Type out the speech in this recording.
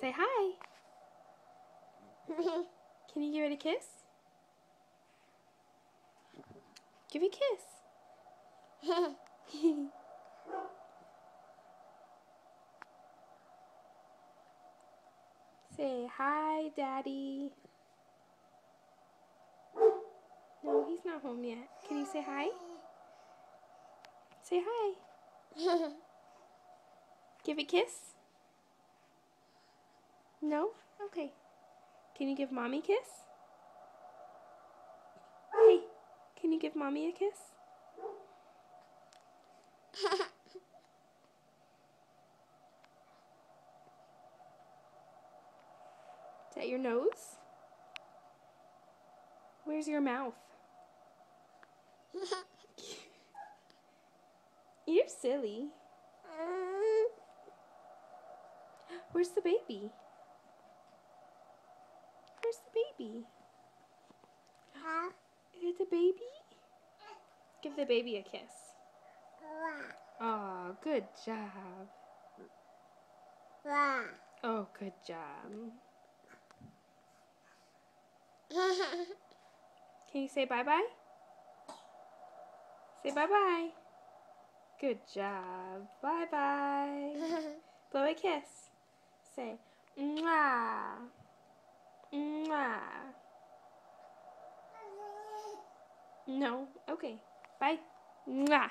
Say hi. Can you give it a kiss? Give it a kiss. Say hi, Daddy. No, he's not home yet. Can you say hi? Say hi. Give a kiss? No? Okay. Can you give Mommy a kiss? Hey, can you give Mommy a kiss? Is that your nose? Where's your mouth? You're silly. Where's the baby? Where's the baby? Is it the baby? Give the baby a kiss. Oh, good job. Oh, good job. Can you say bye-bye? Say bye-bye. Good job. Bye-bye. Blow a kiss. Say, mwah. Mwah. No? Okay. Bye. Mwah.